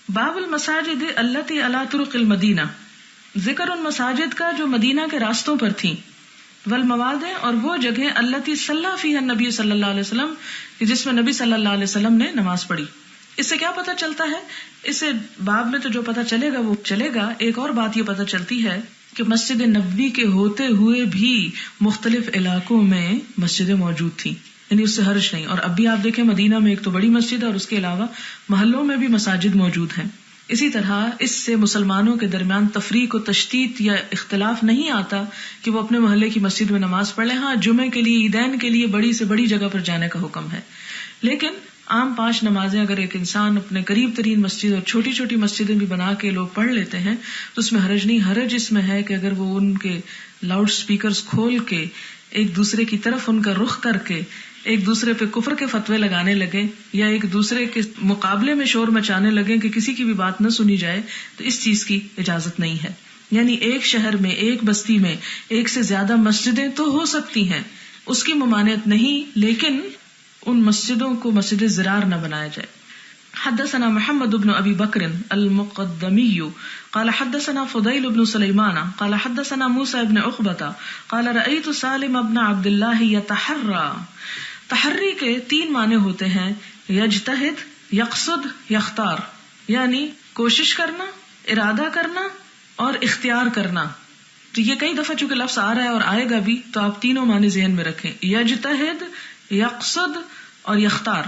باب المساجد التی علی طرق المدینہ، ذکر ان مساجد کا جو مدینہ کے راستوں پر تھیں، والمواضع اور وہ جگہیں التی صلی فیہا النبی صلی اللہ علیہ وسلم کہ جس میں نبی صلی اللہ علیہ وسلم نے نماز پڑھی. اس سے کیا پتہ چلتا ہے؟ اس سے باب میں تو جو پتہ چلے گا وہ چلے گا. ایک اور بات یہ پتہ چلتی ہے کہ مسجد نبوی کے ہوتے ہوئے بھی مختلف علاقوں میں مسجدیں موجود تھیں، یعنی اس سے حرج نہیں. اور اب بھی آپ دیکھیں مدینہ میں ایک تو بڑی مسجد ہے اور اس کے علاوہ محلوں میں بھی مساجد موجود ہیں. اسی طرح اس سے مسلمانوں کے درمیان تفریق و تشتیت یا اختلاف نہیں آتا کہ وہ اپنے محلے کی مسجد میں نماز پڑھ لیں. ہاں جمعے کے لیے، عیدین کے لیے بڑی سے بڑی جگہ پر جانے کا حکم ہے، لیکن عام 5 نمازیں اگر ایک انسان اپنے قریب ترین مسجد اور چھوٹی چھوٹی مسجدیں بھی بنا کے لوگ پڑھ لیتے ہیں تو اس میں حرج نہیں. حرج اس میں ہے کہ اگر وہ ان کے لاؤڈ سپیکرز کھول کے ایک دوسرے کی طرف ان کا رخ کر کے ایک دوسرے پہ کفر کے فتوے لگانے لگے یا ایک دوسرے کے مقابلے میں شور مچانے لگے کہ کسی کی بھی بات نہ سنی جائے، تو اس چیز کی اجازت نہیں ہے. یعنی ایک شہر میں، ایک بستی میں ایک سے زیادہ مسجدیں تو ہو سکتی ہیں، اس کی ممانعت نہیں، لیکن ان مسجدوں کو مسجد ضرار نہ بنایا جائے. حدثنا محمد بن ابی بکر المقدمی قال حدثنا فضیل بن سلیمان قال حدثنا موسیٰ بن عقبہ قال رأیت سالم بن عبد اللہ یتحرى. تحری کے 3 معنی ہوتے ہیں، یجتہد، یقصد، یختار، یعنی کوشش کرنا، ارادہ کرنا اور اختیار کرنا. تو یہ کئی دفعہ چونکہ لفظ آ رہا ہے اور آئے گا بھی، تو آپ تینوں معنی ذہن میں رکھیں، یجتہد، یقصد اور یختار.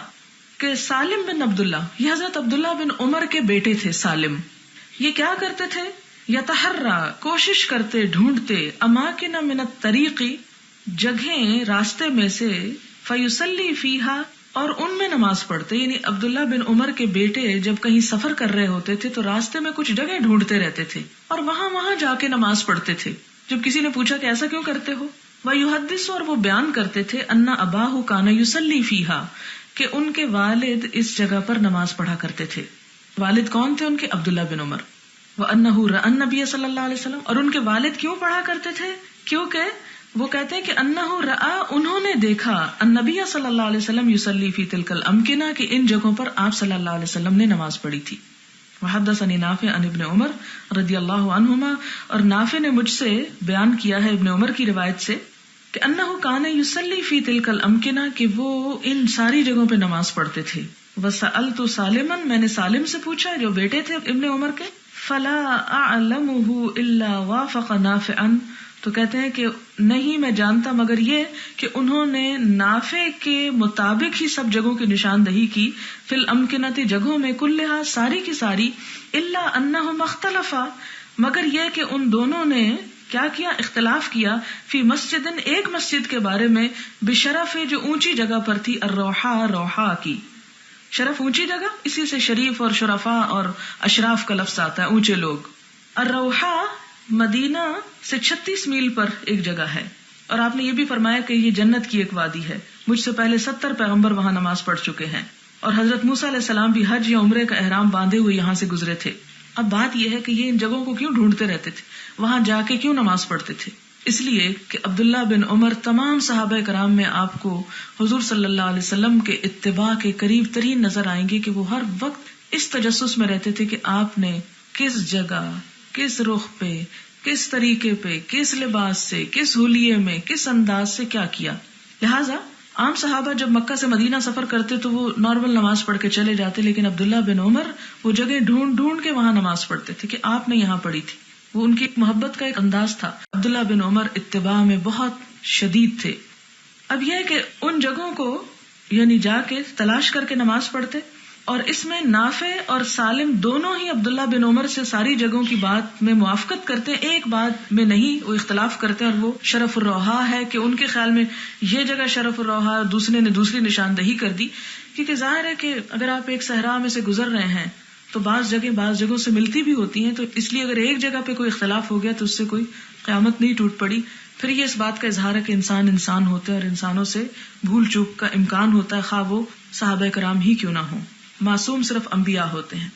کہ سالم بن عبداللہ، یہ حضرت عبداللہ بن عمر کے بیٹے تھے. سالم یہ کیا کرتے تھے؟ یتحرى، کوشش کرتے، ڈھونڈتے، اماکن من الطریق، جگہیں راستے میں سے، فیصلی فیہا، اور ان میں نماز پڑھتے. یعنی عبداللہ بن عمر کے بیٹے جب کہیں سفر کر رہے ہوتے تھے تو راستے میں کچھ جگہ ڈھونڈتے رہتے تھے اور وہاں جا کے نماز پڑھتے تھے. جب کسی نے پوچھا کہ ایسا کیوں کرتے ہو، وَيُحَدِّثُ، اور وہ بیان کرتے تھے، أَنَّ أَبَاهُ كَانَ يُصَلِّي فِيهَا، کہ ان کے والد اس جگہ پر نماز پڑھا کرتے تھے. والد کون تھے ان کے؟ عبداللہ بن عمر. وَأَنَّهُ رَأَى النَّبِيَّ صلی اللہ علیہ وسلم، اور ان کے والد کیوں پڑھا کرتے تھے؟ کیونکہ وہ کہتے ہیں کہ انہو رآ، انہوں نے دیکھا، النبی صلی اللہ علیہ وسلم یصلی فی تلک الامکنہ، کہ ان جگہوں پر آپ صلی اللہ علیہ وسلم نے نماز پڑھی تھی. وحدثنی نافع عن ابن عمر رضی اللہ عنہما، اور نافع نے مجھ سے بیان کیا ہے ابن عمر کی روایت سے کہ انہو کان یصلی فی تلک الامکنہ، کہ وہ ان ساری جگہوں پہ نماز پڑھتے تھے. وسألت سالما، میں نے سالم سے پوچھا جو بیٹے تھے ابن عمر کے، فلا اعلمہ الا وافق نافعا، تو کہتے ہیں کہ نہیں میں جانتا مگر یہ کہ انہوں نے نافع کے مطابق ہی سب جگہوں کی نشاندہی کی، فی الامکنۃ، جگہوں میں، کلہا، ساری کی ساری، الا انہم اختلفا، مگر یہ کہ ان دونوں نے کیا کیا؟ اختلاف کیا، فی مسجد، ایک مسجد کے بارے میں، بشرف، جو اونچی جگہ پر تھی، الروحا، روحا کی. شرف اونچی جگہ، اسی سے شریف اور شرفا اور اشراف کا لفظ آتا ہے، اونچے لوگ. الروحا مدینہ سے 36 میل پر ایک جگہ ہے، اور آپ نے یہ بھی فرمایا کہ یہ جنت کی ایک وادی ہے. مجھ سے پہلے 70 پیغمبر وہاں نماز پڑھ چکے ہیں، اور حضرت موسیٰ علیہ السلام بھی حج یا عمرے کا احرام باندھے ہوئے یہاں سے گزرے تھے. اب بات یہ ہے کہ یہ ان جگہوں کو کیوں ڈھونڈتے رہتے تھے، وہاں جا کے کیوں نماز پڑھتے تھے؟ اس لیے کہ عبداللہ بن عمر تمام صحابہ کرام میں آپ کو حضور صلی اللہ علیہ وسلم کے اتباع کے قریب ترین نظر آئیں گے، کہ وہ ہر وقت اس تجسس میں رہتے تھے کہ آپ نے کس جگہ، کس رخ پہ، کس طریقے پہ، کس لباس سے، کس حلیے میں، کس انداز سے کیا کیا. لہٰذا عام صحابہ جب مکہ سے مدینہ سفر کرتے تو وہ نارمل نماز پڑھ کے چلے جاتے، لیکن عبداللہ بن عمر وہ جگہ ڈھونڈ ڈھونڈ کے وہاں نماز پڑھتے تھے کہ آپ نے یہاں پڑھی تھی. وہ ان کی ایک محبت کا ایک انداز تھا. عبداللہ بن عمر اتباع میں بہت شدید تھے. اب یہ کہ ان جگہوں کو یعنی جا کے تلاش کر کے نماز پڑھتے، اور اس میں نافع اور سالم دونوں ہی عبداللہ بن عمر سے ساری جگہوں کی بات میں موافقت کرتے، ایک بات میں نہیں، وہ اختلاف کرتے، اور وہ شرف الروحا ہے کہ ان کے خیال میں یہ جگہ شرف الروحا ہے، دوسرے نے دوسری نشاندہی کر دی. کیونکہ ظاہر ہے کہ اگر آپ ایک صحرا میں سے گزر رہے ہیں تو بعض جگہوں سے ملتی بھی ہوتی ہیں، تو اس لیے اگر ایک جگہ پہ کوئی اختلاف ہو گیا تو اس سے کوئی قیامت نہیں ٹوٹ پڑی. پھر یہ اس بات کا اظہار ہے کہ انسان ہوتے ہیں اور انسانوں سے بھول چوک کا امکان ہوتا ہے، خواہ وہ صحابہ کرام ہی کیوں نہ ہوں. معصوم صرف انبیاء ہوتے ہیں.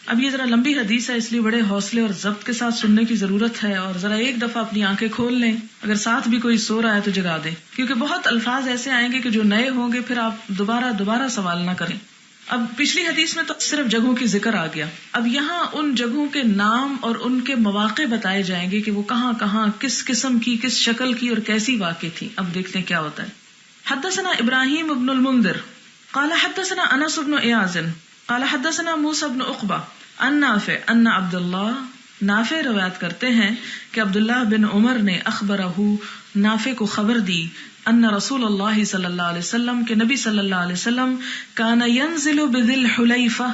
اب یہ ذرا لمبی حدیث ہے، اس لیے بڑے حوصلے اور ضبط کے ساتھ سننے کی ضرورت ہے، اور ذرا ایک دفعہ اپنی آنکھیں کھول لیں. اگر ساتھ بھی کوئی سو رہا ہے تو جگا دیں، کیونکہ بہت الفاظ ایسے آئیں گے کہ جو نئے ہوں گے پھر آپ دوبارہ سوال نہ کریں. اب پچھلی حدیث میں تو صرف جگہوں کی ذکر آ گیا، اب یہاں ان جگہوں کے نام اور ان کے مواقع بتائے جائیں گے کہ وہ کہاں کہاں کس قسم کی، کس شکل کی اور کیسی واقع تھی. اب دیکھتے ہیں کیا ہوتا ہے. حدثنا ابراہیم ابن المنذر قال حدثنا انس بن ایاز قال حدثنا موسى بن عقبہ عن نافع ان عبد اللہ، نافع روایت کرتے ہیں کہ عبداللہ بن عمر نے اخبرہ، نافع کو خبر دی، ان رسول اللہ صلی اللہ علیہ وسلم کہ نبی صلی اللہ علیہ وسلم کان ینزل بذی الحلیفہ،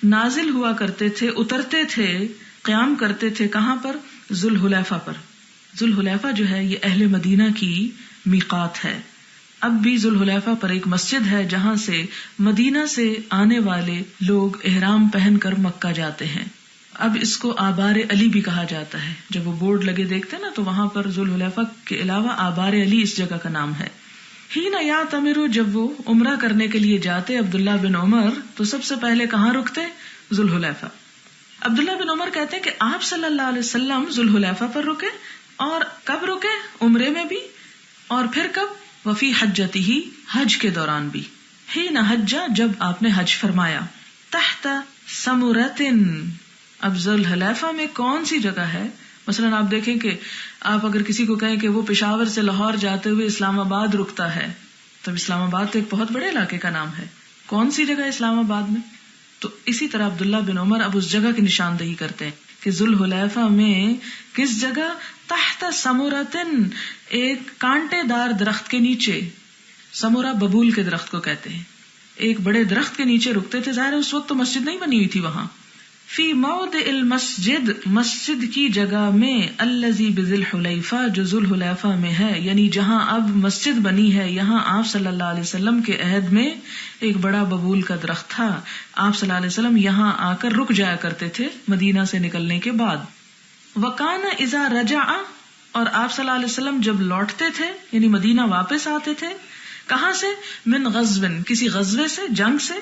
نازل ہوا کرتے تھے، اترتے تھے، قیام کرتے تھے کہاں پر؟ ذو الحلیفہ پر. ذو الحلیفہ جو ہے یہ اہل مدینہ کی میقات ہے. اب بھی ذو الحلیفہ پر ایک مسجد ہے جہاں سے مدینہ سے آنے والے لوگ احرام پہن کر مکہ جاتے ہیں. اب اس کو آبار علی بھی کہا جاتا ہے. جب وہ بورڈ لگے دیکھتے ہیں نا تو وہاں پر ذو الحلیفہ کے علاوہ آبار علی اس جگہ کا نام ہے. حین یعتمر، جب وہ عمرہ کرنے کے لیے جاتے عبداللہ بن عمر تو سب سے پہلے کہاں رکتے؟ ذو الحلیفہ. عبداللہ بن عمر کہتے ہیں کہ آپ صلی اللہ علیہ وسلم ذو الحلیفہ پر رکے، اور کب رکے؟ عمرے میں بھی، اور پھر کب؟ وفی حجتہ، حج کے دوران بھی. حین حج، جب آپ نے حج فرمایا. تحت سمرۃ، اب ذو الحلیفہ میں کون سی جگہ ہے؟ مثلا آپ دیکھیں کہ آپ اگر کسی کو کہیں کہ وہ پشاور سے لاہور جاتے ہوئے اسلام آباد رکتا ہے، تب اسلام آباد تو ایک بہت بڑے علاقے کا نام ہے. کون سی جگہ اسلام آباد میں؟ تو اسی طرح عبداللہ بن عمر اب اس جگہ کی نشاندہی کرتے ہیں کہ ذو الحلیفہ میں کس جگہ؟ تحت سمرتن، ایک کانٹے دار درخت کے نیچے. سمورا ببول کے درخت کو کہتے ہیں. ایک بڑے درخت کے نیچے رکتے تھے. ظاہر اس وقت تو مسجد نہیں بنی ہوئی تھی وہاں. فی موضع المسجد، مسجد کی جگہ میں، الذی بذی الحلیفہ، جو ذو الحلیفہ میں ہے، یعنی جہاں اب مسجد بنی ہے، یہاں آپ صلی اللہ علیہ وسلم کے عہد میں ایک بڑا ببول کا درخت تھا. آپ صلی اللہ علیہ وسلم یہاں آ کر رک جایا کرتے تھے مدینہ سے نکلنے کے بعد. وکان اذا رجع، اور آپ صلی اللہ علیہ وسلم جب لوٹتے تھے یعنی مدینہ واپس آتے تھے، کہاں سے؟ من غزوin، کسی غزوے سے، جنگ سے.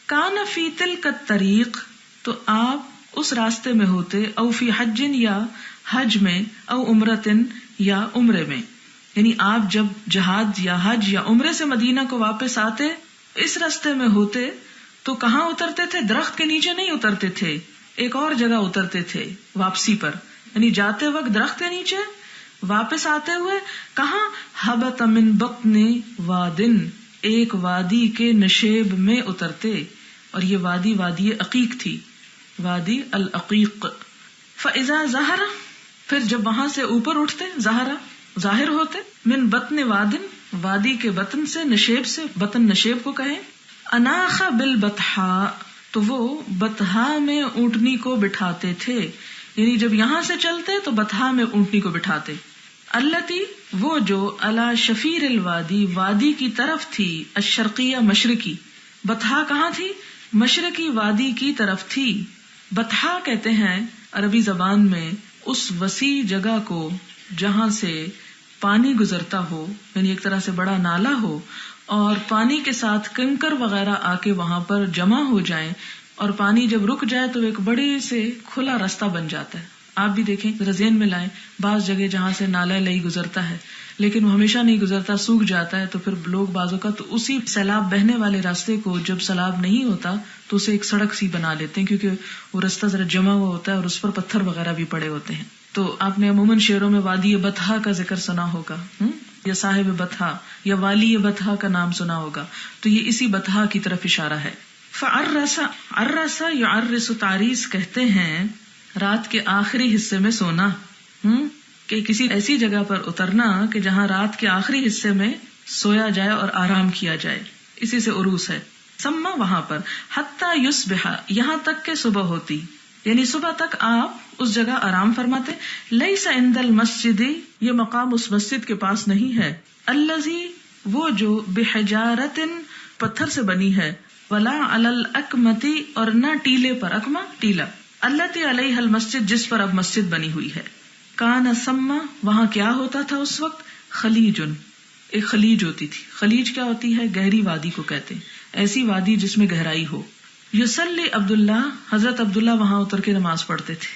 کان فی تلک الطریق، تو آپ اس راستے میں ہوتے، او فی حج، یا حج میں، او عمرتن، یا عمرے میں. یعنی آپ جب جہاد یا حج یا عمرے سے مدینہ کو واپس آتے، اس راستے میں ہوتے تو کہاں اترتے تھے؟ درخت کے نیچے نہیں اترتے تھے، ایک اور جگہ اترتے تھے واپسی پر. یعنی جاتے وقت درخت کے نیچے، واپس آتے ہوئے کہاں؟ حبت من بطن وادن، ایک وادی کے نشیب میں اترتے، اور یہ وادی وادی عقیق تھی، وادی العقیق. فاذا ظہر، پھر جب وہاں سے اوپر اٹھتے، ظہر ظاہر ہوتے، من بطن وادن، وادی کے بطن سے، نشیب سے، بطن نشیب کو کہیں. اناخ بالبطحاء، تو وہ بطحا میں اونٹنی کو بٹھاتے تھے. یعنی جب یہاں سے چلتے تو بطحا میں اونٹنی کو بٹھاتے. التی، وہ جو، علی شفیر الوادی، وادی کی طرف تھی، الشرقیہ، مشرقی. بطحا کہاں تھی؟ مشرقی وادی کی طرف تھی. بطحا کہتے ہیں عربی زبان میں اس وسیع جگہ کو جہاں سے پانی گزرتا ہو، یعنی ایک طرح سے بڑا نالا ہو، اور پانی کے ساتھ کنکر وغیرہ آ کے وہاں پر جمع ہو جائیں، اور پانی جب رک جائے تو ایک بڑے سے کھلا راستہ بن جاتا ہے. آپ بھی دیکھیں، ذرا ذہن میں لائیں، بعض جگہ جہاں سے نالا لئی گزرتا ہے لیکن وہ ہمیشہ نہیں گزرتا، سوکھ جاتا ہے، تو پھر لوگ بعضوں کا تو اسی سیلاب بہنے والے راستے کو جب سیلاب نہیں ہوتا تو اسے ایک سڑک سی بنا لیتے ہیں، کیونکہ وہ راستہ ذرا جمع ہوا ہوتا ہے اور اس پر پتھر وغیرہ بھی پڑے ہوتے ہیں. تو آپ نے عموماً شعروں میں وادی بطحا کا ذکر سنا ہوگا، یا صاحب بطحا یا والی بطحا کا نام سنا ہوگا، تو یہ اسی بطحا کی طرف اشارہ ہے. فعرس، عرس یعرس، تعریس کہتے ہیں رات کے آخری حصے میں سونا، کہ کسی ایسی جگہ پر اترنا کہ جہاں رات کے آخری حصے میں سویا جائے اور آرام کیا جائے، اسی سے عروس ہے. سما، وہاں پر، حتی یصبح، یہاں تک کہ صبح ہوتی، یعنی صبح تک آپ اس جگہ آرام فرماتے. لیس عند المسجد، یہ مقام اس مسجد کے پاس نہیں ہے. الذی، وہ جو، بحجارت، پتھر سے بنی ہے، ولا علی الاکمۃ، اور نہ ٹیلے پر، اکمہ ٹیلا، التی علیہ المسجد، جس پر اب مسجد بنی ہوئی ہے. کان سما، وہاں کیا ہوتا تھا اس وقت؟ خلیجن، ایک خلیج ہوتی تھی. خلیج کیا ہوتی ہے؟ گہری وادی کو کہتے ہیں، ایسی وادی جس میں گہرائی ہو. یصلی عبداللہ، حضرت عبداللہ وہاں اتر کے نماز پڑھتے تھے.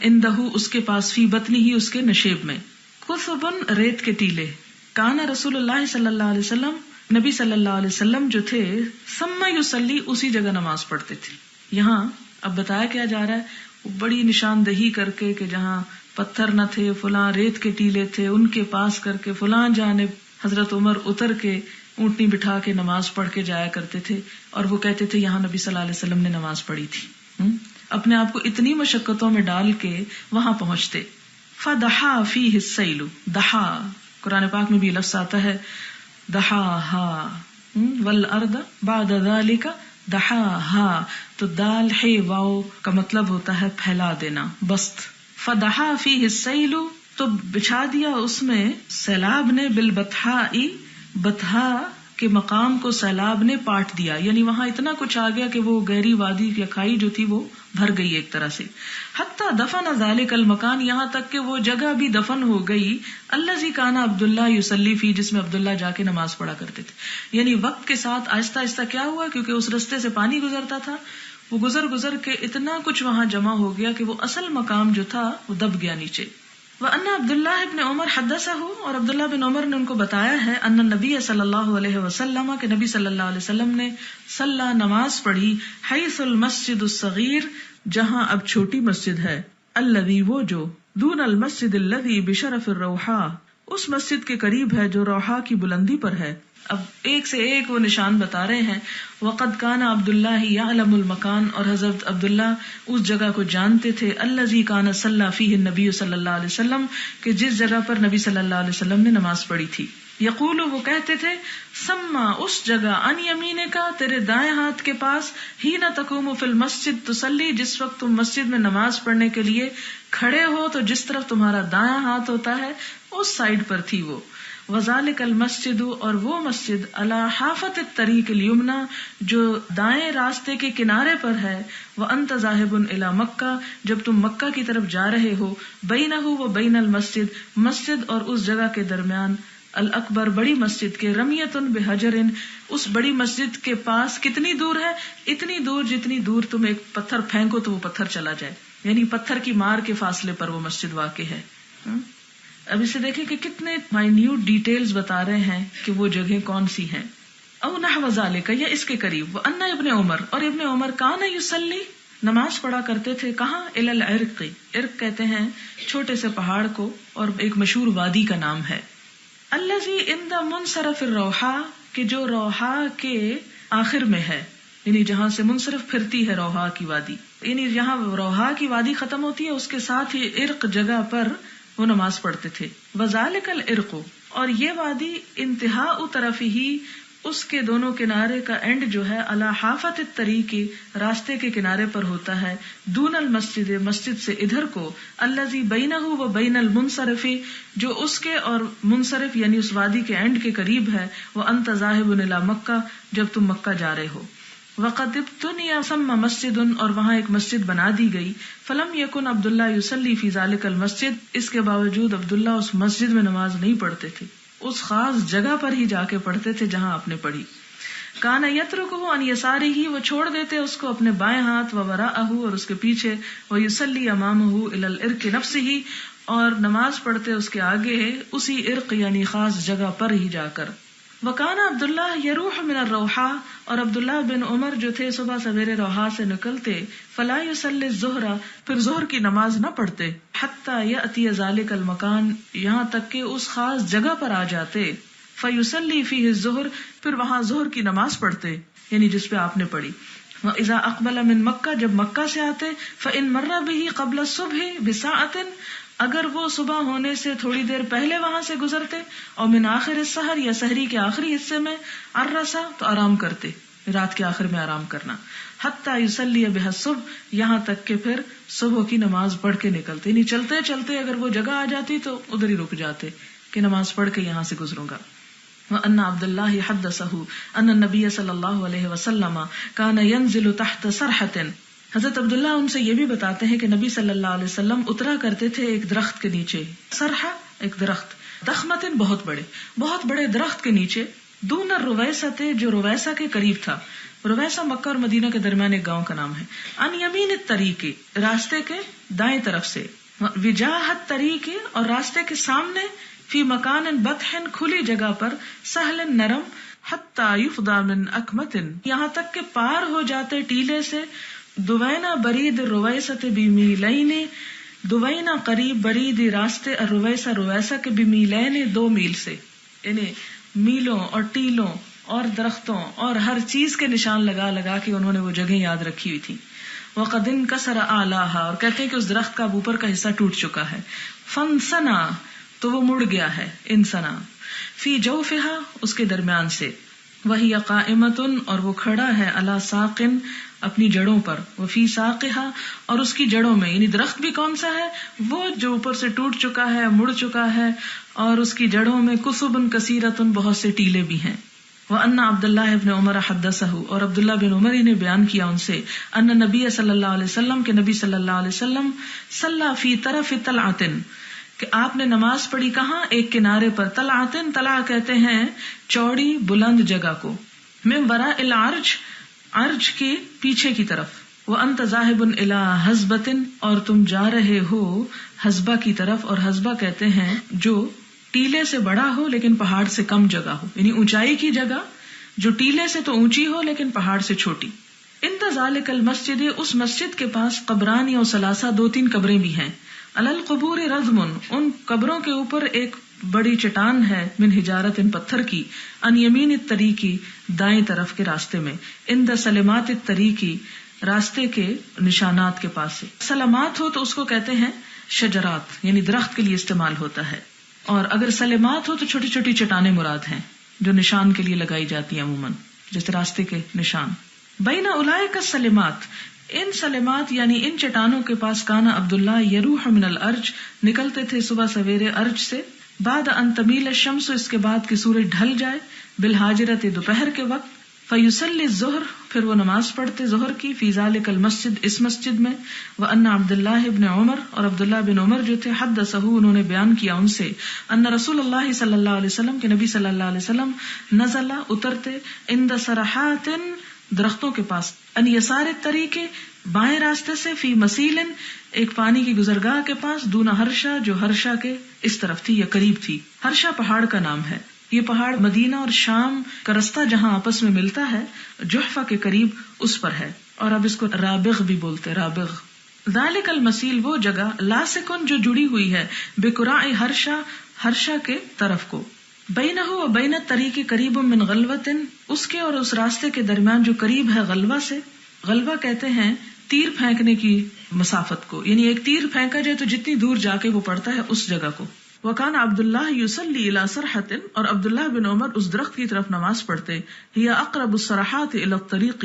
اندہ، اس کے پاس، فی بطنی ہی، اس کے نشیب میں. کثبن، ریت کے ٹیلے. کان رسول اللہ صلی اللہ علیہ وسلم، نبی صلی اللہ علیہ وسلم جو تھے ثم یصلی اسی جگہ نماز پڑھتے تھے. یہاں اب بتایا کیا جا رہا ہے، وہ بڑی نشاندہی کر کے کہ جہاں پتھر نہ تھے، فلاں ریت کے ٹیلے تھے، ان کے پاس کر کے فلاں جانب حضرت عمر اتر کے اونٹنی بٹھا کے نماز پڑھ کے جایا کرتے تھے، اور وہ کہتے تھے یہاں نبی صلی اللہ علیہ وسلم نے نماز پڑھی تھی. اپنے آپ کو اتنی مشقتوں میں ڈال کے وہاں پہنچتے. فدحا فیہ السیل، دحا قرآن پاک میں بھی لفظ آتا ہے دحاہا، والارض بعد ذالک دحاہا، تو دال ہے واو کا مطلب ہوتا ہے پھیلا دینا، بسط. فدحا فیہ السیل، تو بچھا دیا اس میں سیلاب نے، بالبطحاء، بطحا کے مقام کو سیلاب نے پاٹ دیا، یعنی وہاں اتنا کچھ آ گیا کہ وہ گہری وادی یا کھائی جو تھی وہ بھر گئی ایک طرح سے. حتی دفن ذالک المکان، یہاں تک کہ وہ جگہ بھی دفن ہو گئی، الذی کان عبداللہ یصلی فی، جس میں عبداللہ جا کے نماز پڑھا کرتے تھے. یعنی وقت کے ساتھ آہستہ آہستہ کیا ہوا، کیونکہ اس رستے سے پانی گزرتا تھا، وہ گزر کے اتنا کچھ وہاں جمع ہو گیا کہ وہ اصل مقام جو تھا وہ دب گیا نیچے. وَأَنَّ عبد اللہ ابن عمر حدثه، اور عبداللہ بن عمر نے ان کو بتایا ہے، ان النبی صلی اللہ علیہ وسلم، کہ نبی صلی اللہ علیہ وسلم نے صلی نماز پڑھی، حیث المسجد الصغیر، جہاں اب چھوٹی مسجد ہے، الذی وہ جو، دون المسجد الذی بشرف الروحاء، اس مسجد کے قریب ہے جو روحا کی بلندی پر ہے. اب ایک سے ایک وہ نشان بتا رہے ہیں. وقد کان عبداللہ یعلم المکان، اور حضرت عبداللہ اس جگہ کو جانتے تھے، الذی کان صلی فیہ النبی صلی اللہ علیہ وسلم، کہ جس جگہ پر نبی صلی اللہ علیہ وسلم نے نماز پڑھی تھی. یقول، وہ کہتے تھے، سما، اس جگہ، ان یمینے کا، تیرے دائیں ہاتھ کے پاس، ہی نہ تقوم فی المسجد تصلی، جس وقت تم مسجد میں نماز پڑھنے کے لیے کھڑے ہو تو جس طرف تمہارا دایاں ہاتھ ہوتا ہے اس سائڈ پر تھی وہ. وذالک المسجد، اور وہ مسجد، علی حافۃ الطریق الیمنی، جو دائیں راستے کے کنارے پر ہے، وانت ذاہب الی مکہ، جب تم مکہ کی طرف جا رہے ہو، بینہ و بین المسجد، مسجد اور اس جگہ کے درمیان، الاکبر، بڑی مسجد کے، رمیۃ بحجر، اس بڑی مسجد کے پاس کتنی دور ہے، اتنی دور جتنی دور تم ایک پتھر پھینکو تو وہ پتھر چلا جائے، یعنی پتھر کی مار کے فاصلے پر وہ مسجد واقع ہے. اب اسے دیکھیں کہ کتنے مائنیوٹ ڈیٹیلز بتا رہے ہیں کہ وہ جگہ کون سی ہیں. او نحو ذالک، یا اس کے قریب. وان ابن عمر، اور ابن عمر، کان یصلی، نماز پڑھا کرتے تھے، کہاں، الی العرق، عرق کہتے ہیں چھوٹے سے پہاڑ کو، اور ایک مشہور وادی کا نام ہے. الذی عند منصرف الروحا، کہ جو روحا کے آخر میں ہے، یعنی جہاں سے منصرف پھرتی ہے روحا کی وادی، یعنی جہاں روحا کی وادی ختم ہوتی ہے اس کے ساتھ ہی عرق جگہ پر وہ نماز پڑھتے تھے. وذالک العرق، اور یہ وادی انتہاء طرف ہی، اس کے دونوں کنارے کا اینڈ جو ہے، علی حافۃ الطریق، راستے کے کنارے پر ہوتا ہے، دون المسجد، مسجد سے ادھر کو، الذی بینہ و بین المنصرف، جو اس کے اور منصرف یعنی اس وادی کے اینڈ کے قریب ہے، وانت ذاہب الی مکہ، جب تم مکہ جا رہے ہو. وقد ابتنی ثم مسجد، اور وہاں ایک مسجد بنا دی گئی. فلم یکن عبداللہ یصلی فی ذالک المسجد، اس کے باوجود عبداللہ اس مسجد میں نماز نہیں پڑھتے تھے، اس خاص جگہ پر ہی جا کے پڑھتے تھے جہاں آپ نے پڑھی. کان یترکہ عن یسارہ، وہ چھوڑ دیتے اس کو اپنے بائیں ہاتھ، ووراءہ، اور اس کے پیچھے، ویصلی امامہ الی العرق نفسہ، اور نماز پڑھتے اس کے آگے اسی عرق یعنی خاص جگہ پر ہی جا کر. وکان عبداللہ یروح من الروحا، اور عبداللہ بن عمر جو تھے صبح سویرے روحا سے نکلتے، فلا یصلی الظہر، پھر ظہر کی نماز نہ پڑھتے، حتی یأتی ذالک المکان، یہاں تک کہ اس خاص جگہ پر آ جاتے، فیصلی فیہ الظہر، پھر وہاں ظہر کی نماز پڑھتے، یعنی جس پہ آپ نے پڑھی. وإذا اقبل من مکہ، جب مکہ سے آتے، فإن مر به قبل الصبح بساعة، اگر وہ صبح ہونے سے تھوڑی دیر پہلے وہاں سے گزرتے، اور من آخر السحر، یا سحری کے آخری حصے میں، عرسا، تو آرام کرتے، رات کے آخر میں آرام کرنا، حتی یصلی بها الصبح، یہاں تک کہ پھر صبح کی نماز پڑھ کے نکلتے، یعنی چلتے چلتے اگر وہ جگہ آ جاتی تو ادھر ہی رک جاتے کہ نماز پڑھ کے یہاں سے گزروں گا. وأن عبد الله حدثه أن النبي صلی اللہ علیہ وسلم كان ينزل تحت صرحة، حضرت عبداللہ ان سے یہ بھی بتاتے ہیں کہ نبی صلی اللہ علیہ وسلم اترا کرتے تھے ایک درخت کے نیچے. صرحہ ایک درخت، ضخمۃ بہت بڑے درخت کے نیچے، دون الرویسۃ، جو رویسہ کے قریب تھا. رویسہ مکہ اور مدینہ کے درمیان ایک گاؤں کا نام ہے. ان یمین الطریق، راستے کے دائیں طرف سے، وجاہ الطریق، اور راستے کے سامنے، فی مکان بطح، کھلی جگہ پر، سہل، نرم، حتی یفضی من اکمۃ، یہاں تک کہ پار ہو جاتے ٹیلے سے، دوینا برید رویسۃ بمیلین، دوینا قریب برید راستے الرویسہ رویسہ کے بمیلین 2 میل سے، یعنی میلوں اور ٹیلوں اور درختوں اور ہر چیز کے نشان لگا لگا کے انہوں نے وہ جگہ یاد رکھی ہوئی تھی. وقد انکسر اعلیھا، اور کہتے ہیں کہ اس درخت کا اوپر کا حصہ ٹوٹ چکا ہے. فانثنى، تو وہ مڑ گیا ہے، انثنى، فی جوفھا، اس کے درمیان سے، وہی قائمۃ، اور وہ کھڑا ہے، علی ساق، اپنی جڑوں پر، وفی ساقھا، اور اس کی جڑوں میں، یعنی درخت بھی کون سا ہے؟ وہ جو اوپر سے ٹوٹ چکا ہے، مڑ چکا ہے، اور اس کی جڑوں میں کثب کثیرۃ، بہت سے ٹیلے بھی ہیں. وَأَنَّ عبد اللہ ابن عمر حدثہ، اور عبداللہ بن عمر نے بیان کیا ان سے، ان نبی صلی اللہ علیہ وسلم، کہ نبی صلی اللہ علیہ وسلم، صلی فی طرف طلعۃ، کہ آپ نے نماز پڑھی کہاں؟ ایک کنارے پر. طلعۃ، طلع کہتے ہیں چوڑی بلند جگہ کو. من وراء العرج، عرج کے پیچھے کی طرف. وَأَنْتَ ذَاهِبٌ إِلَىٰ حَزْبَةٍ، اور تم جا رہے ہو حزبہ کی طرف. اور حزبہ کہتے ہیں جو ٹیلے سے بڑا ہو لیکن پہاڑ سے کم جگہ ہو، یعنی اونچائی کی جگہ جو ٹیلے سے تو اونچی ہو لیکن پہاڑ سے چھوٹی. عند ذلک المسجد، اس مسجد کے پاس، قبران و ثلاثہ، 2-3 قبریں بھی ہیں. علی القبور رضم، ان قبروں کے اوپر ایک بڑی چٹان ہے، من حجارت، پتھر کی، ان یمین الطریقی، دائیں طرف کے راستے میں، عند سلمات الطریقی، راستے کے نشانات کے پاس سے. سلمات ہو تو اس کو کہتے ہیں شجرات، یعنی درخت کے لیے استعمال ہوتا ہے، اور اگر سلمات ہو تو چھوٹی چھوٹی چٹانیں مراد ہیں جو نشان کے لیے لگائی جاتی ہیں عموماً، جیسے راستے کے نشان. بین اولئک السلمات، ان سلمات یعنی ان چٹانوں کے پاس، کانا عبداللہ یروح من الارج، نکلتے تھے صبح سویرے ارج سے، بعد ان تمیل الشمس، اس کے بعد کہ سورج ڈھل جائے، بالحاجرت، دوپہر کے وقت، فیصلی الظہر، پھر وہ نماز پڑھتے ظہر کی، فی ذلک المسجد، اس مسجد میں. وان عبداللہ ابن عمر، اور عبداللہ بن عمر جو تھے، حدثہ، انہوں نے بیان کیا ان سے، ان رسول اللہ صلی اللہ علیہ وسلم، کہ نبی صلی اللہ علیہ وسلم، نزل، اترتے، عند صرحات، درختوں کے پاس، ان یسار الطریق، بائیں راستے سے، فی مسیل، ایک پانی کی گزرگاہ کے پاس، دون ہرشا، جو ہرشا کے اس طرف تھی یا قریب تھی. ہرشا پہاڑ کا نام ہے. یہ پہاڑ مدینہ اور شام کا رستہ جہاں آپس میں ملتا ہے، جحفہ کے قریب، اس پر ہے. اور اب اس کو رابغ بھی بولتے، رابغ. ذالک المسیل، وہ جگہ، لاسکن، جو جڑی ہوئی ہے، بقراء ہرشا، ہرشا کے طرف کو، بینہ و بین الطریق قریب من غلوۃ، اس کے اور اس راستے کے درمیان جو قریب ہے غلوہ سے. غلوہ کہتے ہیں تیر پھینکنے کی مسافت کو، یعنی ایک تیر پھینکا جائے تو جتنی دور جا کے وہ پڑتا ہے اس جگہ کو. وکان عبداللہ یصلی الی صرحۃ، اور عبداللہ بن عمر اس درخت کی طرف نماز پڑھتے. ہی اقرب الصرحات الی الطریق،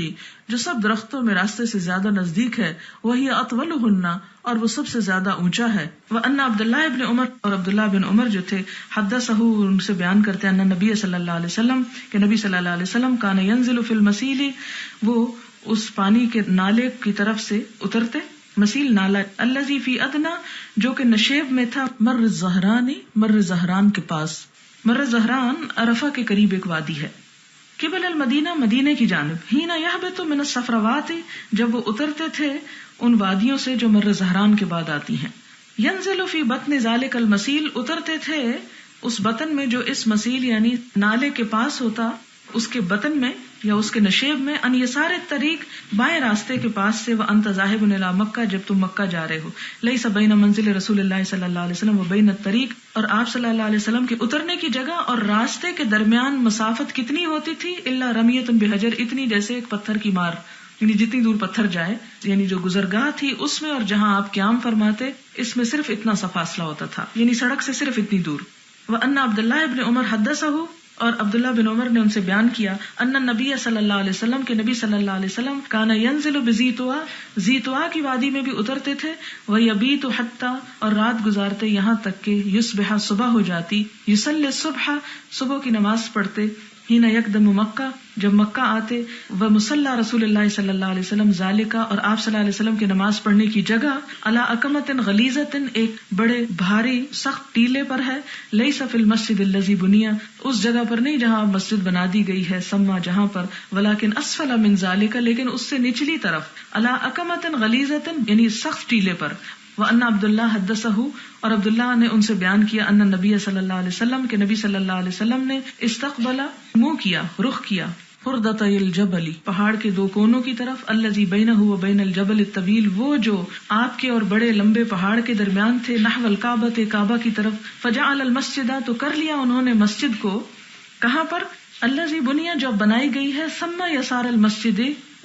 جو سب درختوں میں راستے سے زیادہ نزدیک ہے. وہی اطولہن، اور وہ سب سے زیادہ اونچا ہے. وان عبداللہ ابن عمر، اور عبداللہ بن عمر جو تھے، حدثہ، ان سے بیان کرتے ہیں، ان نبی صلی اللہ علیہ وسلم، کہ نبی صلی اللہ علیہ وسلم، کان ینزل فی المسیل، وہ اس پانی کے نالے کی طرف سے اترتے. مسیل نالا، الذی فی ادنا، جو کہ نشیب میں تھا، مر الزہران، مر زہران کے پاس. مر زہران عرفہ کے قریب ایک وادی ہے. قبل المدینہ، مدینے کی جانب. ہینا یہبط من الصفروات، جب وہ اترتے تھے ان وادیوں سے جو مر زہران کے بعد آتی ہیں. ینزل فی بطن ذالک المسیل، اترتے تھے اس بطن میں جو اس مسیل یعنی نالے کے پاس ہوتا، اس کے بطن میں یا اس کے نشیب میں. ان یسار الطریق، بائیں راستے کے پاس سے. وانت ذاہب الی مکہ، جب تم مکہ جا رہے ہو. لیس بین منزل رسول اللہ صلی اللہ علیہ وسلم و بین الطریق، اور آپ صلی اللہ علیہ وسلم کے اترنے کی جگہ اور راستے کے درمیان مسافت کتنی ہوتی تھی؟ الا رمیۃ بحجر، اتنی جیسے ایک پتھر کی مار، یعنی جتنی دور پتھر جائے، یعنی جو گزرگاہ تھی اس میں اور جہاں آپ قیام فرماتے اس میں صرف اتنا سا فاصلہ ہوتا تھا، یعنی سڑک سے صرف اتنی دور. وان عبداللہ ابن عمر حدثہ، اور عبداللہ بن عمر نے ان سے بیان کیا، ان نبی صلی اللہ علیہ وسلم، کے نبی صلی اللہ علیہ وسلم، کان ینزل بزیتوا، زیتوا کی وادی میں بھی اترتے تھے. ویبیت حتی، اور رات گزارتے یہاں تک کہ یصبح، صبح ہو جاتی. یصلی الصبح، صبح کی نماز پڑھتے. ہینا یقدم مکہ، جب مکہ آتے. ومصلی رسول اللہ صلی اللہ علیہ وسلم ذالکا، اور آپ صلی اللہ علیہ وسلم کی نماز پڑھنے کی جگہ، علی اکمۃ غلیظۃ، ایک بڑے بھاری سخت ٹیلے پر ہے. لیس فی المسجد الذی بنی، اس جگہ پر نہیں جہاں مسجد بنا دی گئی ہے، سما جہاں پر، ولکن اسفل من ذالک، لیکن اس سے نچلی طرف، علی اکمۃ غلیظۃ، یعنی سخت ٹیلے پر. وان عبد اللہ حدثہ، اور عبداللہ نے ان سے بیان کیا ان نبی صلی اللہ علیہ وسلم کہ نبی صلی اللہ علیہ وسلم نے استقبل منہ کیا، رخ کیا، خردتي الجبل پہاڑ کے دو کونوں کی طرف، الذي بينه وبين الجبل الطويل وہ جو آپ کے اور بڑے لمبے پہاڑ کے درمیان تھے، نحو الکعبۃ کعبہ کی طرف، فجعل المسجد تو کر لیا انہوں نے مسجد کو، کہاں پر، الذي بني جو بنائی گئی ہے، ثم يسار المسجد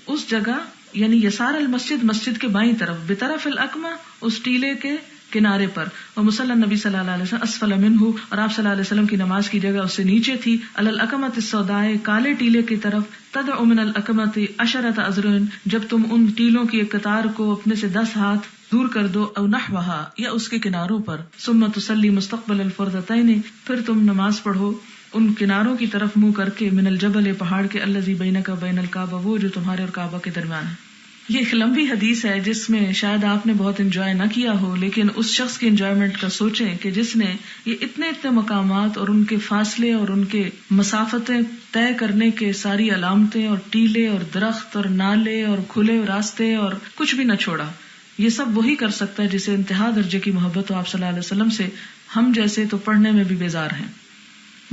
اس جگہ، یعنی یسار المسجد مسجد کے بائیں طرف، بطرف الاکمہ اس ٹیلے کے کنارے پر، اور مصلی نبی صلی اللہ علیہ وسلم اسفل منہ، اور آپ صلی اللہ علیہ وسلم کی نماز کی جگہ اس سے نیچے تھی، علی الاکمۃ السوداء کالے ٹیلے کی طرف، تدعو من الاکمۃ عشرۃ اذرع جب تم ان ٹیلوں کی ایک قطار کو اپنے سے 10 ہاتھ دور کر دو، او نحوہا یا اس کے کناروں پر، ثم تصلی مستقبل الفردتین پھر تم نماز پڑھو ان کناروں کی طرف منہ کر کے، من الجبل پہاڑ کے، الذی بینک وبین الکعبہ وہ جو تمہارے اور کعبہ کے درمیان ہے۔ یہ ایک لمبی حدیث ہے جس میں شاید آپ نے بہت انجوائے نہ کیا ہو، لیکن اس شخص کی انجوائمنٹ کا سوچیں کہ جس نے یہ اتنے مقامات اور ان کے فاصلے اور ان کے مسافتیں طے کرنے کے ساری علامتیں اور ٹیلے اور درخت اور نالے اور کھلے راستے اور کچھ بھی نہ چھوڑا، یہ سب وہی کر سکتا ہے جسے انتہا درجے کی محبت ہو آپ صلی اللہ علیہ وسلم سے، ہم جیسے تو پڑھنے میں بھی بیزار ہیں۔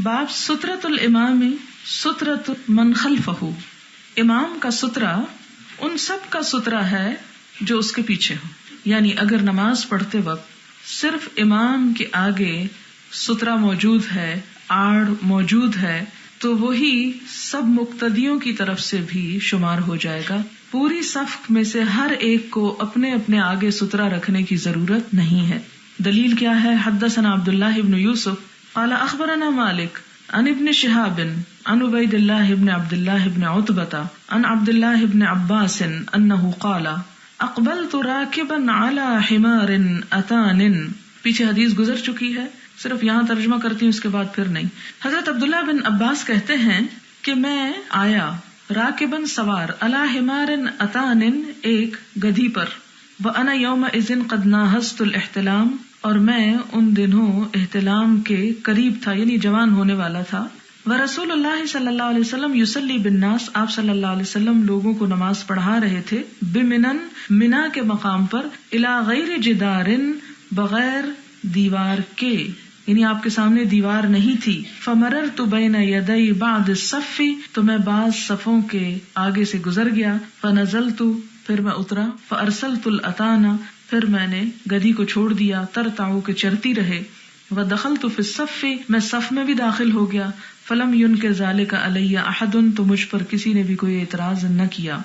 باب سترۃ الامام سترۃ من خلفہ، امام کا سترہ ان سب کا سترہ ہے جو اس کے پیچھے ہو، یعنی اگر نماز پڑھتے وقت صرف امام کے آگے سترہ موجود ہے، آڑ موجود ہے، تو وہی سب مقتدیوں کی طرف سے بھی شمار ہو جائے گا۔ پوری صف میں سے ہر ایک کو اپنے اپنے آگے سترہ رکھنے کی ضرورت نہیں ہے۔ دلیل کیا ہے؟ حدثنا عبداللہ ابن یوسف قال اخبرنا مالک عن ابن شہاب عن عبید اللہ ابن عبد اللہ ابن عتبہ عن عبد اللہ ابن عباس انہ قال اقبلت راکبا علی حمار اتان، پیچھے حدیث گزر چکی ہے، صرف یہاں ترجمہ کرتی ہوں، اس کے بعد پھر نہیں۔ حضرت عبداللہ بن عباس کہتے ہیں کہ میں آیا، راکبن سوار، علی حمار اتان ایک گدھی پر، وانا یومئذ قد ناہزت الاحتلام اور میں ان دنوں احتلام کے قریب تھا، یعنی جوان ہونے والا تھا، ورسول اللہ صلی اللہ علیہ وسلم یصلی بالناس آپ صلی اللہ علیہ وسلم لوگوں کو نماز پڑھا رہے تھے، بمنن منا کے مقام پر، الی غیر جدار بغیر دیوار کے، یعنی آپ کے سامنے دیوار نہیں تھی، فمررت بین یدی بعض الصف تو میں بعض صفوں کے آگے سے گزر گیا، فنزلت پھر میں اترا، فارسلت الاتانا پھر میں نے گدھی کو چھوڑ دیا، ترتعو کہ چرتی رہے، ودخلت فی الصف میں صف میں بھی داخل ہو گیا، فلم ینکر ذالک علی احد تو مجھ پر کسی نے بھی کوئی اعتراض نہ کیا۔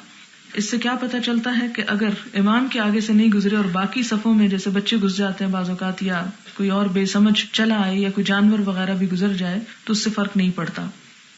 اس سے کیا پتہ چلتا ہے کہ اگر امام کے آگے سے نہیں گزرے اور باقی صفوں میں جیسے بچے گھس جاتے ہیں بعض اوقات، یا کوئی اور بے سمجھ چلا آئے یا کوئی جانور وغیرہ بھی گزر جائے تو اس سے فرق نہیں پڑتا،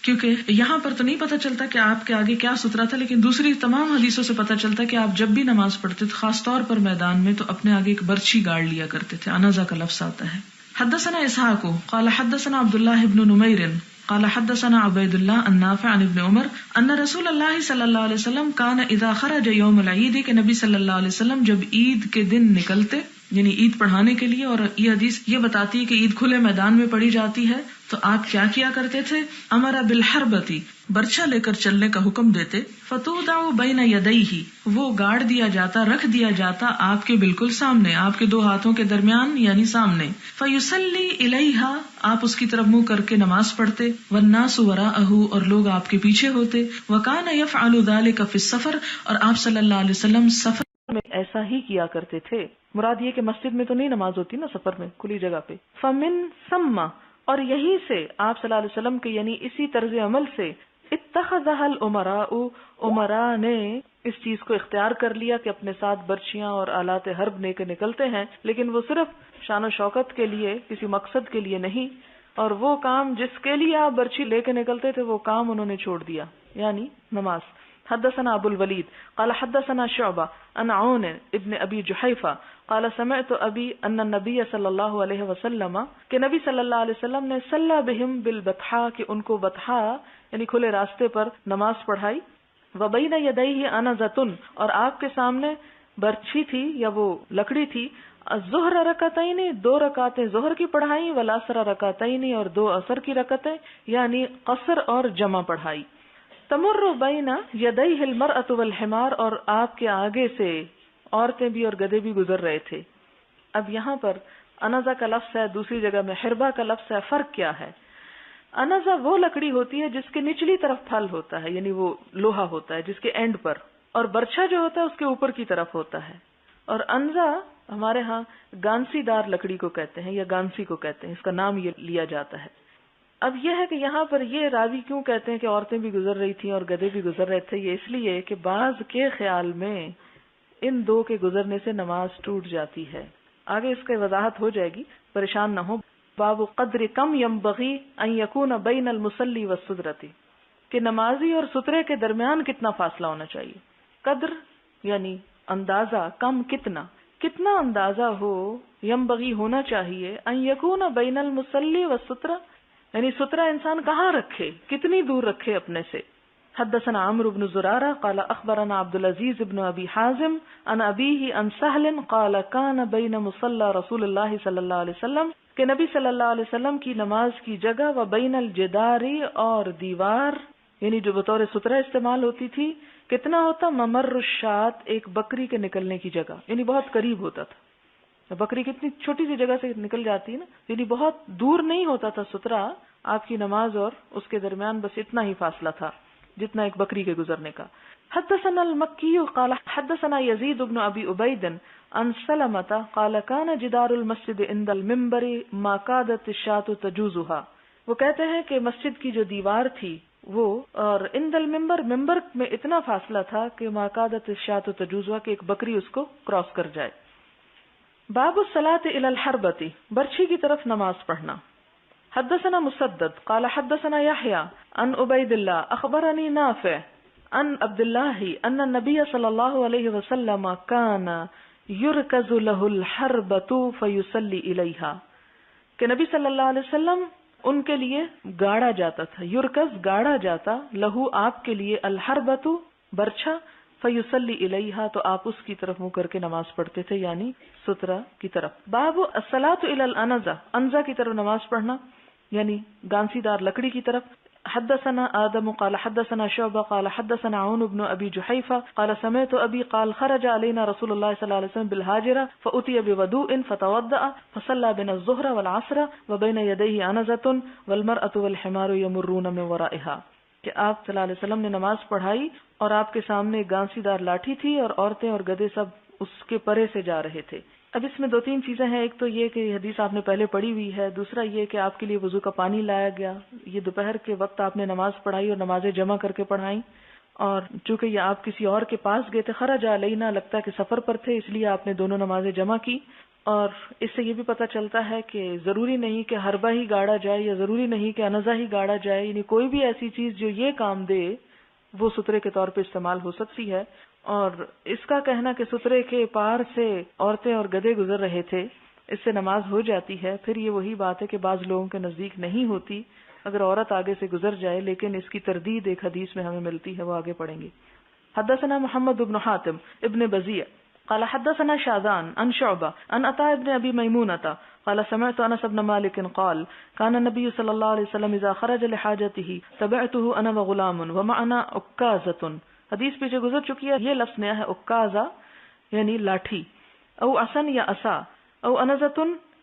کیونکہ یہاں پر تو نہیں پتہ چلتا کہ آپ کے آگے کیا سترا تھا، لیکن دوسری تمام حدیثوں سے پتہ چلتا ہے کہ آپ جب بھی نماز پڑھتے تھے خاص طور پر میدان میں تو اپنے آگے ایک برچھی گاڑ لیا کرتے تھے، انزا کا لفظ آتا ہے۔ حدثنا اسحاق قال حدثنا عبد الله بن نمير قال حدثنا عبید اللہ عن نافع عن ابن عمر ان رسول اللہ صلی اللہ علیہ وسلم کان اذا خرج یوم العید کہ نبی صلی اللہ علیہ وسلم جب عید کے دن نکلتے، یعنی عید پڑھانے کے لیے، اور یہ حدیث یہ بتاتی ہے کہ عید کھلے میدان میں پڑھی جاتی ہے، تو آپ کیا کرتے تھے؟ امر بالحربتی برچھا لے کر چلنے کا حکم دیتے، فتودع بین یدیہ وہ گاڑ دیا جاتا، رکھ دیا جاتا آپ کے بالکل سامنے، آپ کے دو ہاتھوں کے درمیان یعنی سامنے، فیصلی الیہا آپ اس کی طرف منہ کر کے نماز پڑھتے، والناس وراءہ اور لوگ آپ کے پیچھے ہوتے، وکان یفعل ذلک فی السفر اور آپ صلی اللہ علیہ وسلم سفر میں ایسا ہی کیا کرتے تھے، مراد یہ کہ مسجد میں تو نہیں نماز ہوتی نا، سفر میں کھلی جگہ پہ، فمن ثم اور یہی سے آپ صلی اللہ علیہ وسلم کے یعنی اسی طرز عمل سے اتخذها الامراء عمراء نے اس چیز کو اختیار کر لیا کہ اپنے ساتھ برچیاں اور آلات حرب لے کے نکلتے ہیں، لیکن وہ صرف شان و شوکت کے لیے، کسی مقصد کے لیے نہیں، اور وہ کام جس کے لیے آپ برچی لے کے نکلتے تھے وہ کام انہوں نے چھوڑ دیا، یعنی نماز۔ حدثنا ابو الولید قال حدثنا شعبہ عن عون ابن ابی جحیفہ قال سمعت ابی ان النبی صلی اللہ علیہ وسلم کہ نبی صلی اللہ علیہ وسلم نے صلی بہم بالبطحاء کہ ان کو بطحاء یعنی کھلے راستے پر نماز پڑھائی، وبین یدیہ انزۃ اور آپ کے سامنے برچھی تھی یا وہ لکڑی تھی، الظہر رکعتین 2 رکعتیں ظہر کی پڑھائی، والعصر رکعتین اور 2 عصر کی رکعتیں، یعنی قصر اور جمع پڑھائی، تمر بین یدیہ المرأۃ والحمار اور آپ کے آگے سے عورتیں بھی اور گدھے بھی گزر رہے تھے، اب یہاں پر انزا کا لفظ ہے، دوسری جگہ میں حربہ کا لفظ ہے، فرق کیا ہے؟ انزا وہ لکڑی ہوتی ہے جس کے نچلی طرف پھل ہوتا ہے، یعنی وہ لوہا ہوتا ہے جس کے اینڈ پر، اور برچھا جو ہوتا ہے اس کے اوپر کی طرف ہوتا ہے. اور انزا ہمارے ہاں گانسی دار لکڑی کو کہتے ہیں یا گانسی کو کہتے ہیں، اس کا نام یہ لیا جاتا ہے. اب یہ ہے کہ یہاں پر یہ راوی کیوں کہتے ہیں کہ عورتیں بھی گزر رہی تھیں اور گدھے بھی گزر رہے تھے؟ یہ اس لیے کہ بعض کے خیال میں ان دو کے گزرنے سے نماز ٹوٹ جاتی ہے. آگے اس کی وضاحت ہو جائے گی، پریشان نہ ہو. باب قدر کم ينبغي ان يكون بين المصلي والسترة، کہ نمازی اور سترے کے درمیان کتنا فاصلہ ہونا چاہیے. قدر یعنی اندازہ، کم کتنا اندازہ ہو، ينبغي ہونا چاہیے، ان يكون بين المصلي والسترة یعنی سترہ انسان کہاں رکھے، کتنی دور رکھے اپنے سے. حدثنا عمرو بن زرارہ قال اخبرنا عبد العزيز بن ابي حازم عن ابيه عن سهل قال كان بين مصلى رسول الله صلی اللہ علیہ وسلم، کہ نبی صلی اللہ علیہ وسلم کی نماز کی جگہ و بین الجدار اور دیوار یعنی جو بطور سترہ استعمال ہوتی تھی، کتنا ہوتا؟ ممر الشاة، ایک بکری کے نکلنے کی جگہ، یعنی بہت قریب ہوتا تھا. بکری کتنی چھوٹی سی جگہ سے نکل جاتی ہے نا، یعنی بہت دور نہیں ہوتا تھا سترہ. آپ کی نماز اور اس کے درمیان بس اتنا ہی فاصلہ تھا جتنا ایک بکری کے گزرنے کا. حدثنا المکی قال حدثنا یزید بن ابی عبید عن سلمة قال كان جدار المسجد عند المنبر ما كادت الشاة تجوزها. وہ کہتے ہیں کہ مسجد کی جو دیوار تھی وہ اور عند المنبر، ممبر میں اتنا فاصلہ تھا کہ ما كادت الشاة تجوزها، کہ ایک بکری اس کو کراس کر جائے. باب الصلاة الى الحربة، برچھی کی طرف نماز پڑھنا. حدثنا مسدد قال حدثنا يحيى عن عبيد الله اخبرني نافع عن عبد الله ان النبي صلى الله عليه وسلم كان يركز له الحربة فيصلي اليها، کہ نبی صلی اللہ علیہ وسلم ان کے لیے گاڑا جاتا تھا. یرکز گاڑا جاتا، لہو آپ کے لیے، الحربۃ برچھا، فیصلی الیہا تو آپ اس کی طرف منہ کر کے نماز پڑھتے تھے، یعنی سترہ کی طرف. باب الصلاۃ الی الانزہ، انزہ کی طرف نماز پڑھنا یعنی گانسی دار لکڑی کی طرف. حدثنا آدم قال حدثنا شعبہ قال حدثنا عون بن ابی جحیفہ قال سمعت ابی قال خرج علینا رسول اللہ صلی اللہ علیہ وسلم بالحاجرہ فأتی بوضوء فتوضأ فصلى بنا الظہر والعصر وبین یدیہ انزۃ والمرأة والحمار یمرون من ورائها، کہ آپ صلی اللہ علیہ وسلم نے نماز پڑھائی اور آپ کے سامنے ایک گانسی دار لاٹھی تھی اور عورتیں اور گدھے سب اس کے پرے سے جا رہے تھے. اب اس میں دو تین چیزیں ہیں. ایک تو یہ کہ یہ حدیث آپ نے پہلے پڑھی ہوئی ہے، دوسرا یہ کہ آپ کے لیے وضو کا پانی لایا گیا. یہ دوپہر کے وقت آپ نے نماز پڑھائی اور نمازیں جمع کر کے پڑھائی، اور چونکہ یہ آپ کسی اور کے پاس گئے تھے، خرج علینا لگتا ہے کہ سفر پر تھے، اس لیے آپ نے دونوں نمازیں جمع کی. اور اس سے یہ بھی پتہ چلتا ہے کہ ضروری نہیں کہ حربہ ہی گاڑا جائے یا ضروری نہیں کہ انزہ ہی گاڑا جائے، یعنی کوئی بھی ایسی چیز جو یہ کام دے وہ سترے کے طور پہ استعمال ہو سکتی ہے. اور اس کا کہنا کہ سترے کے پار سے عورتیں اور گدھے گزر رہے تھے، اس سے نماز ہو جاتی ہے، پھر یہ وہی بات ہے کہ بعض لوگوں کے نزدیک نہیں ہوتی اگر عورت آگے سے گزر جائے، لیکن اس کی تردید ایک حدیث میں ہمیں ملتی ہے، وہ آگے پڑھیں گے. حدثنا محمد بن حاتم ابن بزیع قال حدثنا شاذان عن شعبہ عن عطاء ابن ابی میمونة قال سمعت انس بن مالک قال كان النبي صلی اللہ علیہ وسلم اذا خرج لحاجته تبعته انا وغلام ومعنا عکازة. حدیث پیچھے گزر چکی ہے، یہ لفظ نیا ہے، عکازہ یعنی لاٹھی، او عصا یا عصا، او انزۃ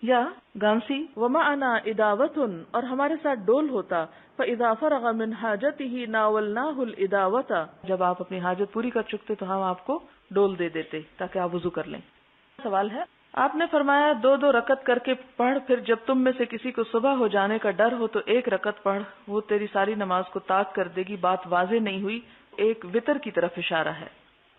یا گانسی، ومعنا اداوۃ اور ہمارے ساتھ ڈول ہوتا، فاذا فرغ من حاجته ناولناه الاداوۃ، جب آپ اپنی حاجت پوری کر چکتے تو ہم آپ کو ڈول دے دیتے تاکہ آپ وضو کر لیں. سوال ہے، آپ نے فرمایا دو دو رکعت کر کے پڑھ، پھر جب تم میں سے کسی کو صبح ہو جانے کا ڈر ہو تو ایک رکعت پڑھ، وہ تیری ساری نماز کو طاق کر دے گی. بات واضح نہیں ہوئی، ایک وطر کی طرف اشارہ ہے.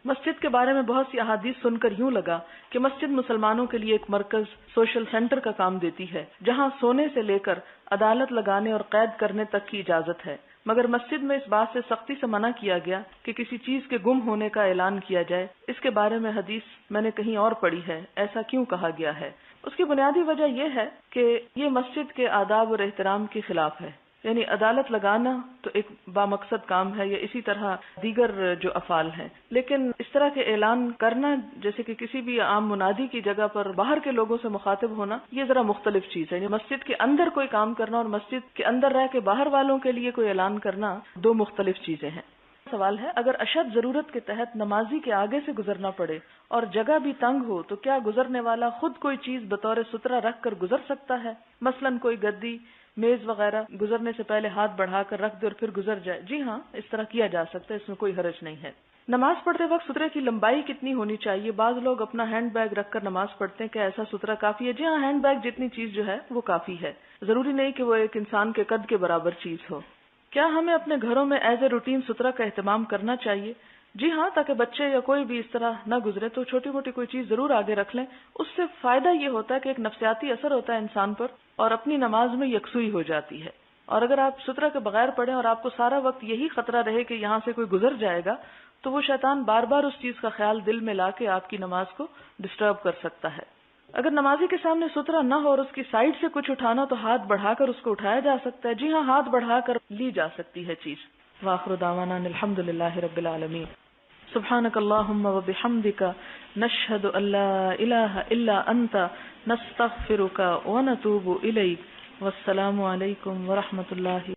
مسجد کے بارے میں بہت سی احادیث سن کر یوں لگا کہ مسجد مسلمانوں کے لیے ایک مرکز، سوشل سینٹر کا کام دیتی ہے، جہاں سونے سے لے کر عدالت لگانے اور قید کرنے تک کی اجازت ہے. مگر مسجد میں اس بات سے سختی سے منع کیا گیا کہ کسی چیز کے گم ہونے کا اعلان کیا جائے. اس کے بارے میں حدیث میں نے کہیں اور پڑھی ہے، ایسا کیوں کہا گیا ہے؟ اس کی بنیادی وجہ یہ ہے کہ یہ مسجد کے آداب اور احترام کے خلاف ہے. یعنی عدالت لگانا تو ایک بامقصد کام ہے، یا اسی طرح دیگر جو افعال ہیں، لیکن اس طرح کے اعلان کرنا جیسے کہ کسی بھی عام منادی کی جگہ پر باہر کے لوگوں سے مخاطب ہونا، یہ ذرا مختلف چیز ہے. یعنی مسجد کے اندر کوئی کام کرنا اور مسجد کے اندر رہ کے باہر والوں کے لیے کوئی اعلان کرنا دو مختلف چیزیں ہیں. سوال ہے، اگر اشد ضرورت کے تحت نمازی کے آگے سے گزرنا پڑے اور جگہ بھی تنگ ہو تو کیا گزرنے والا خود کوئی چیز بطور سترہ رکھ کر گزر سکتا ہے؟ مثلاً کوئی گدی، میز وغیرہ گزرنے سے پہلے ہاتھ بڑھا کر رکھ دے اور پھر گزر جائے. جی ہاں، اس طرح کیا جا سکتا ہے، اس میں کوئی حرج نہیں ہے. نماز پڑھتے وقت سترے کی لمبائی کتنی ہونی چاہیے؟ بعض لوگ اپنا ہینڈ بیگ رکھ کر نماز پڑھتے ہیں، کیا ایسا سترہ کافی ہے؟ جی ہاں، ہینڈ بیگ جتنی چیز جو ہے وہ کافی ہے، ضروری نہیں کہ وہ ایک انسان کے قد کے برابر چیز ہو. کیا ہمیں اپنے گھروں میں ایز اے روٹین سترہ کا اہتمام کرنا چاہیے؟ جی ہاں، تاکہ بچے یا کوئی بھی اس طرح نہ گزرے تو چھوٹی موٹی کوئی چیز ضرور آگے رکھ لیں. اس سے فائدہ یہ ہوتا ہے کہ ایک نفسیاتی اثر ہوتا ہے انسان پر اور اپنی نماز میں یکسوئی ہو جاتی ہے. اور اگر آپ سترہ کے بغیر پڑھیں اور آپ کو سارا وقت یہی خطرہ رہے کہ یہاں سے کوئی گزر جائے گا تو وہ شیطان بار بار اس چیز کا خیال دل میں لا کے آپ کی نماز کو ڈسٹرب کر سکتا ہے. اگر نمازی کے سامنے سترہ نہ ہو اور اس کی سائڈ سے کچھ اٹھانا تو ہاتھ بڑھا کر اس کو اٹھایا جا سکتا ہے. جی ہاں، ہاتھ بڑھا کر لی جا سکتی ہے چیز. وآخر دعوانا الحمدللہ رب العالمین. سبحانک اللہم وبحمدک نشہد ان لا الہ الا انت نستغفرک ونتوب الیک. والسلام علیکم ورحمۃ اللہ